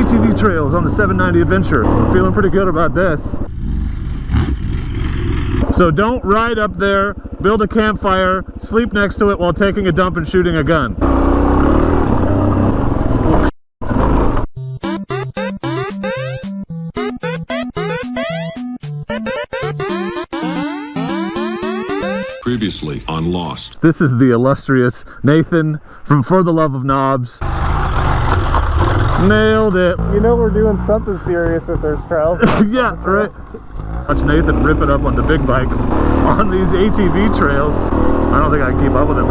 ATV trails on the 790 Adventure. We're feeling pretty good about this. So don't ride up there, build a campfire, sleep next to it while taking a dump and shooting a gun. Previously on Lost. This is the illustrious Nathan from For the Love of Knobs. Nailed it. You know we're doing something serious with those trails. Yeah, right. Watch Nathan rip it up on the big bike on these ATV trails. I don't think I can keep up with him.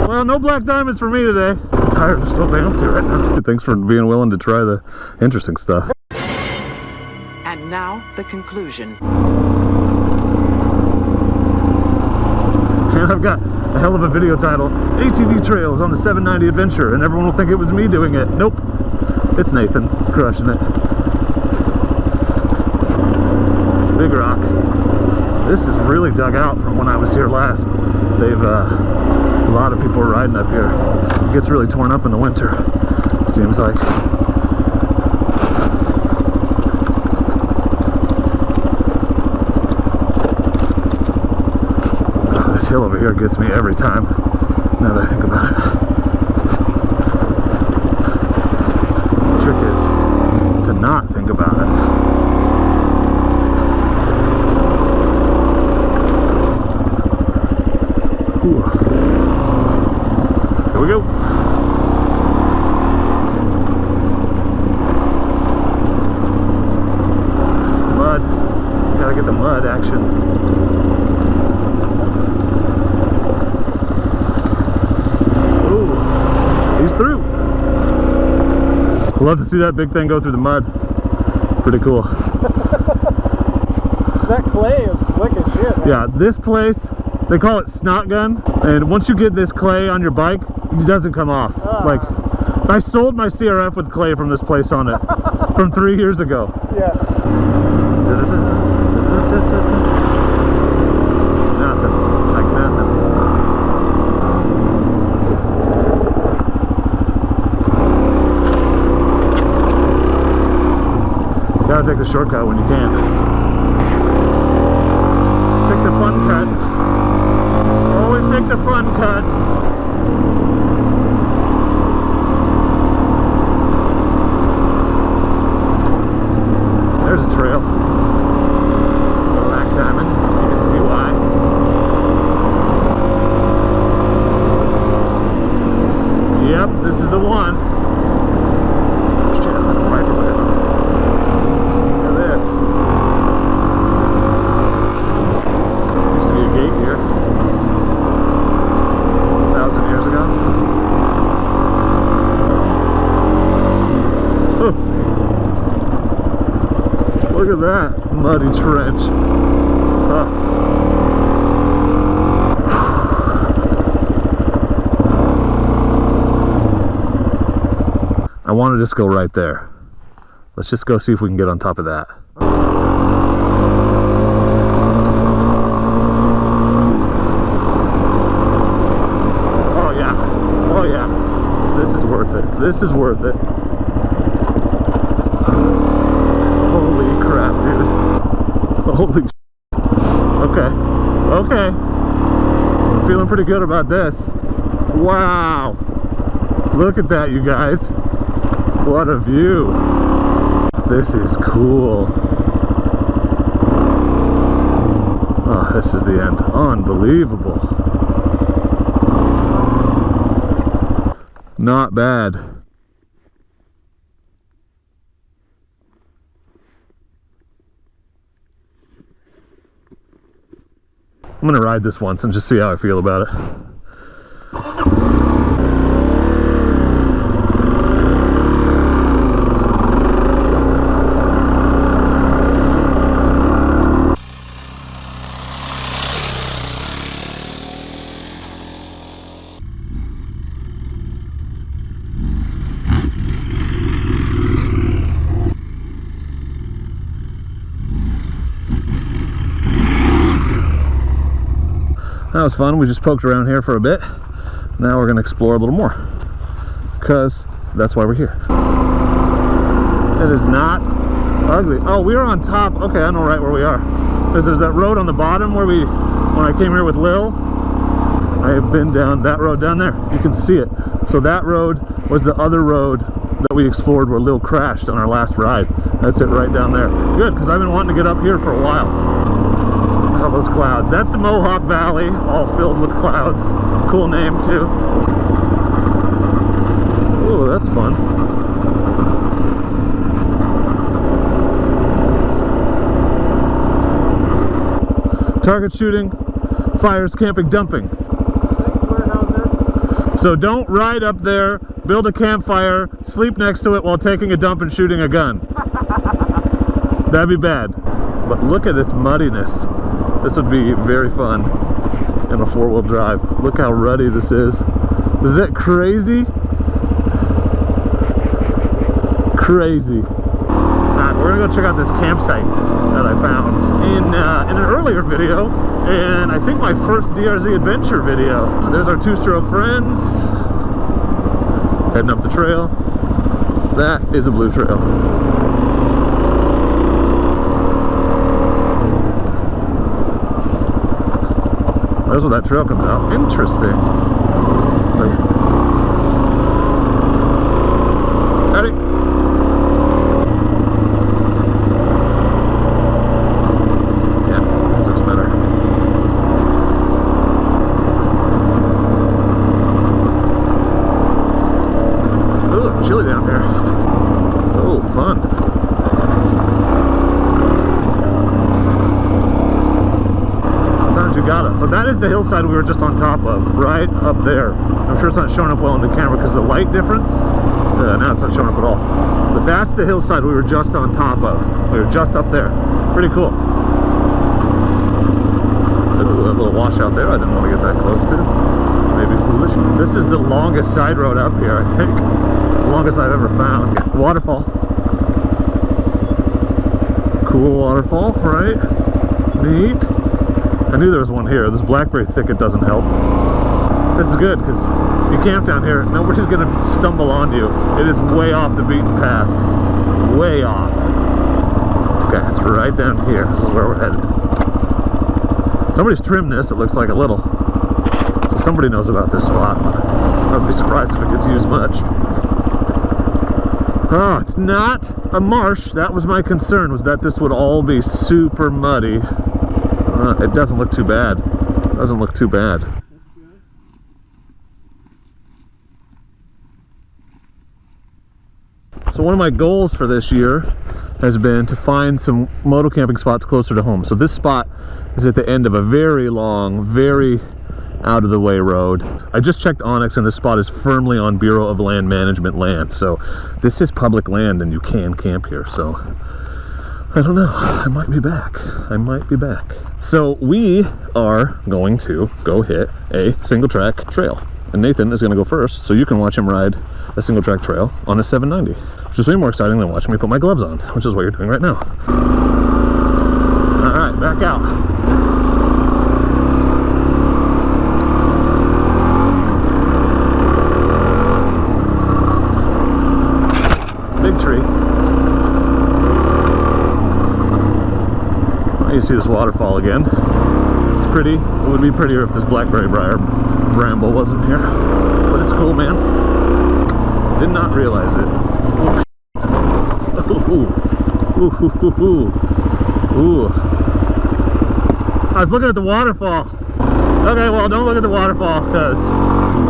Well, no black diamonds for me today. The tires are so bouncy right now. Thanks for being willing to try the interesting stuff. And now the conclusion. And I've got a hell of a video title, ATV Trails on the 790 Adventure, and everyone will think it was me doing it. Nope, it's Nathan crushing it. Big rock. This is really dug out from when I was here last. They've, a lot of people are riding up here. It gets really torn up in the winter, seems like. This hill over here gets me every time, now that I think about it. The trick is to not think about it. Ooh. Here we go. Mud. Gotta get the mud action. He's through. Love to see that big thing go through the mud. Pretty cool. That clay is slick as shit, man. Yeah, this place, they call it snot gun. And once you get this clay on your bike, it doesn't come off. Like, I sold my CRF with clay from this place on it from 3 years ago. Yeah. Nothing. Like nothing. Gotta take the shortcut when you can. Take the fun cut. Always take the fun cut. There's a trail. Black diamond. You can see why. Yep, this is the one. Shit, I'm gonna wipe it. Look at that muddy trench. I want to just go right there. Let's just go see if we can get on top of that. Oh yeah. Oh yeah. This is worth it. This is worth it. Holy shit. Okay. Okay. I'm feeling pretty good about this. Wow. Look at that, you guys. What a view. This is cool. Oh, this is the end. Unbelievable. Not bad. I'm gonna ride this once and just see how I feel about it. That was fun. We just poked around here for a bit. Now we're going to explore a little more, because that's why we're here. is not ugly. Oh, we are on top. Okay, I know right where we are. Because there's that road on the bottom where when I came here with Lil, I have been down that road down there. You can see it. So that road was the other road that we explored where Lil crashed on our last ride. That's it right down there. Good, because I've been wanting to get up here for a while. All those clouds. That's the Mohawk Valley, all filled with clouds. Cool name too. Ooh, that's fun. Target shooting, fires, camping, dumping. So don't ride up there, build a campfire, sleep next to it while taking a dump and shooting a gun. That'd be bad. But look at this muddiness. This would be very fun in a four-wheel drive. Look how ruddy this is. Is that crazy? Crazy. Alright, we're gonna go check out this campsite that I found in an earlier video, and I think my first DRZ adventure video. There's our two-stroke friends heading up the trail. That is a blue trail. There's where that trail comes out. Interesting. Ready? Chilly down here. Oh, fun. Sometimes you gotta. So that is the hillside we were just on top of, right up there. I'm sure it's not showing up well on the camera because of the light difference. Now it's not showing up at all. But that's the hillside we were just on top of. We were just up there. Pretty cool. Ooh, a little washout there I didn't want to get that close to. Maybe foolish. This is the longest side road up here, I think. It's the longest I've ever found. Waterfall. Cool waterfall, right? Neat. I knew there was one here. This blackberry thicket doesn't help. This is good because you camp down here, nobody's gonna stumble on you. It is way off the beaten path. Way off. Okay, it's right down here. This is where we're headed. Somebody's trimmed this, it looks like a little. So somebody knows about this spot. I'd be surprised if it gets used much. Oh, it's not a marsh. That was my concern, was that this would all be super muddy. It doesn't look too bad. Doesn't look too bad. So one of my goals for this year has been to find some moto camping spots closer to home. So this spot is at the end of a very long, very out of the way road. I just checked Onyx and this spot is firmly on Bureau of Land Management land. So this is public land and you can camp here. So I don't know, I might be back. I might be back. So we are going to go hit a single track trail. And Nathan is gonna go first, so you can watch him ride a single track trail on a 790, which is way more exciting than watching me put my gloves on, which is what you're doing right now. All right, back out. Big tree. You see this waterfall again. It's pretty. It would be prettier if this blackberry briar bramble wasn't here, but it's cool, man. Did not realize it. Ooh. Ooh. Ooh. Ooh. I was looking at the waterfall. Okay, well, don't look at the waterfall because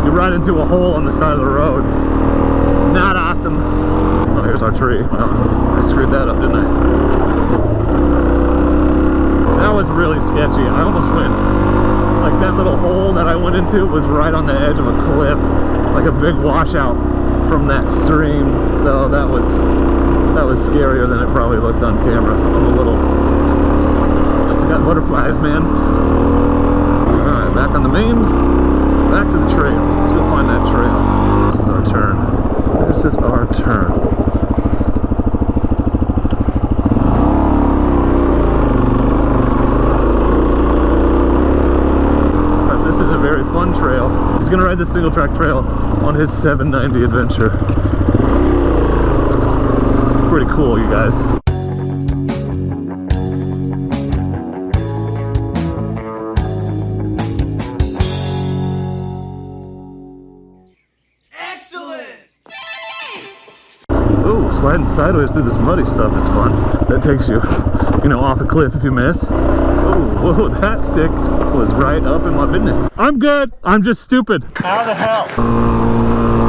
you ride into a hole on the side of the road. Not awesome. Oh, here's our tree. Oh, I screwed that up, didn't I? That was really sketchy. I almost went. Like that little hole that I went into was right on the edge of a cliff, like a big washout from that stream. So that was scarier than it probably looked on camera. I'm a little got butterflies, man. All right, back on the main, back to the trail. Let's go find that trail. This is our turn. This is our turn. Very fun trail. He's gonna ride this single track trail on his 790 adventure. pretty cool, you guys. Ooh, sliding sideways through this muddy stuff is fun. That takes you, you know, off a cliff if you miss. Oh, whoa, that stick was right up in my business. I'm good. I'm just stupid. How the hell?